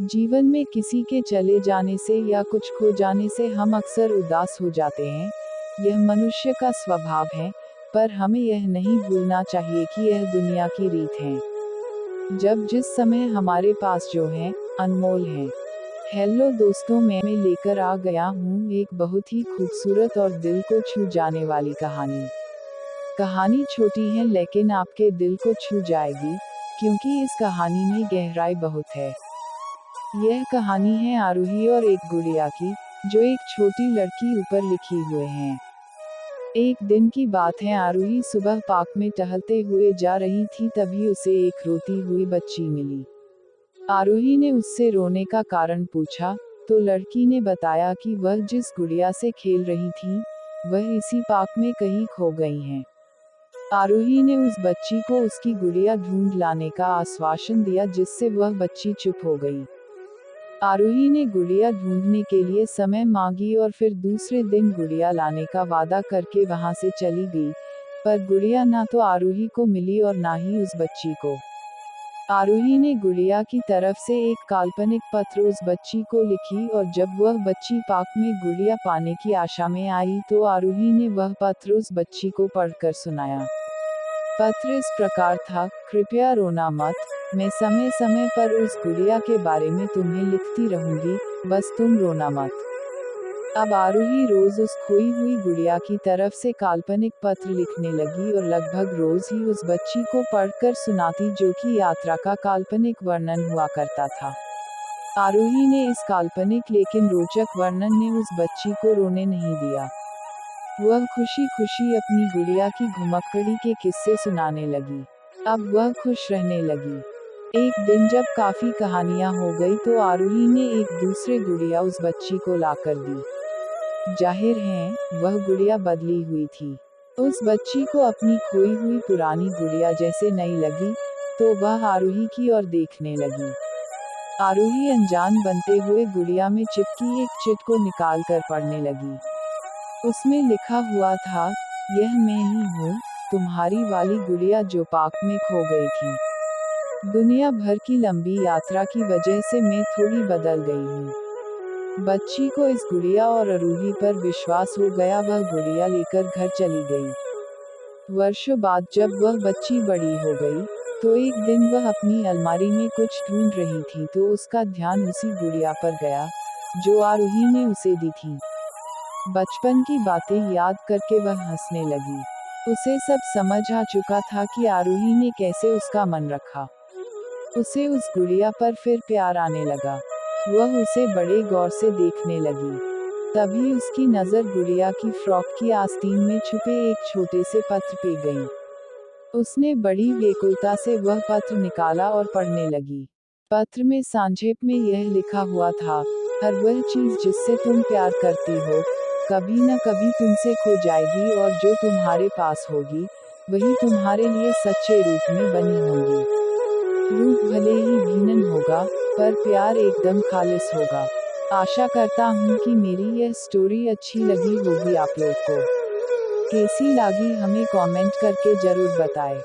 जीवन में किसी के चले जाने से या कुछ खो जाने से हम अक्सर उदास हो जाते हैं। यह मनुष्य का स्वभाव है, पर हमें यह नहीं भूलना चाहिए कि यह दुनिया की रीत है। जब जिस समय हमारे पास जो है, अनमोल है। हेलो दोस्तों, मैं लेकर आ गया हूँ एक बहुत ही खूबसूरत और दिल को छू जाने वाली कहानी। कहानी छोटी है लेकिन आपके दिल को छू जाएगी, क्योंकि इस कहानी में गहराई बहुत है। यह कहानी है आरूही और एक गुड़िया की, जो एक छोटी लड़की ऊपर लिखी हुए हैं। एक दिन की बात है, आरूही सुबह पार्क में टहलते हुए जा रही थी, तभी उसे एक रोती हुई बच्ची मिली। आरूही ने उससे रोने का कारण पूछा, तो लड़की ने बताया कि वह जिस गुड़िया से खेल रही थी, वह इसी पार्क में कहीं खो गई है। आरूही ने उस बच्ची को उसकी गुड़िया ढूंढ लाने का आश्वासन दिया, जिससे वह बच्ची चुप हो गई। आरूही ने गुड़िया ढूंढने के लिए समय मांगी और फिर दूसरे दिन गुड़िया लाने का वादा करके वहां से चली गई, पर गुड़िया ना तो आरूही को मिली और ना ही उस बच्ची को। आरूही ने गुड़िया की तरफ से एक काल्पनिक पत्र उस बच्ची को लिखी, और जब वह बच्ची पार्क में गुड़िया पाने की आशा में आई तो आरूही ने वह पत्र उस बच्ची को पढ़कर सुनाया। पत्र इस प्रकार था, कृपया रोना मत, मैं समय समय पर उस गुड़िया के बारे में तुम्हें लिखती रहूंगी, बस तुम रोना मत। अब आरूही रोज उस खोई हुई गुड़िया की तरफ से काल्पनिक पत्र लिखने लगी और लगभग रोज ही उस बच्ची को पढ़कर सुनाती, जो कि यात्रा का काल्पनिक वर्णन हुआ करता था। आरूही ने इस काल्पनिक लेकिन रोचक वर्णन ने उस बच्ची को रोने नहीं दिया। वह खुशी खुशी अपनी गुड़िया की घुमक्कड़ी के किस्से सुनाने लगी। अब वह खुश रहने लगी। एक दिन जब काफी कहानियां हो गई तो आरूही ने एक दूसरे गुड़िया उस बच्ची को लाकर दी। जाहिर है, वह गुड़िया बदली हुई थी। उस बच्ची को अपनी खोई हुई पुरानी गुड़िया जैसे नई लगी, तो वह आरूही की ओर देखने लगी। आरूही अनजान बनते हुए गुड़िया में चिपकी एक चिट को निकाल कर पढ़ने लगी। उसमें लिखा हुआ था, यह मैं ही हूँ, तुम्हारी वाली गुड़िया जो पार्क में खो गई थी। दुनिया भर की लंबी यात्रा की वजह से मैं थोड़ी बदल गई हूँ। बच्ची को इस गुड़िया और आरूही पर विश्वास हो गया, वह गुड़िया लेकर घर चली गई। वर्षों बाद जब वह बच्ची बड़ी हो गई, तो एक दिन वह अपनी अलमारी में कुछ ढूंढ रही थी, तो उसका ध्यान उसी गुड़िया पर गया, जो आरूही ने उसे दी थी। बचपन की बातें याद करके वह हंसने लगी। उसे सब समझ आ चुका था कि आरूही ने कैसे उसका मन रखा। उसे उस गुड़िया पर फिर प्यार आने लगा। वह उसे बड़े गौर से देखने लगी। तभी उसकी नज़र गुड़िया की फ्रॉक की आस्तीन में छुपे एक छोटे से पत्र पे गई। उसने बड़ी व्याकुलता से वह पत्र निकाला और पढ़ने लगी। पत्र में संक्षेप में यह लिखा हुआ था, हर वह चीज़ जिससे तुम प्यार करती हो, कभी न कभी तुमसे खो जाएगी, और जो तुम्हारे पास होगी, वही तुम्हारे लिए सच्चे रूप में बनी होंगी। रूप भले ही भिन्न होगा, पर प्यार एकदम खालिस होगा। आशा करता हूँ कि मेरी यह स्टोरी अच्छी लगी होगी आप लोग को। कैसी लगी हमें कमेंट करके जरूर बताएं।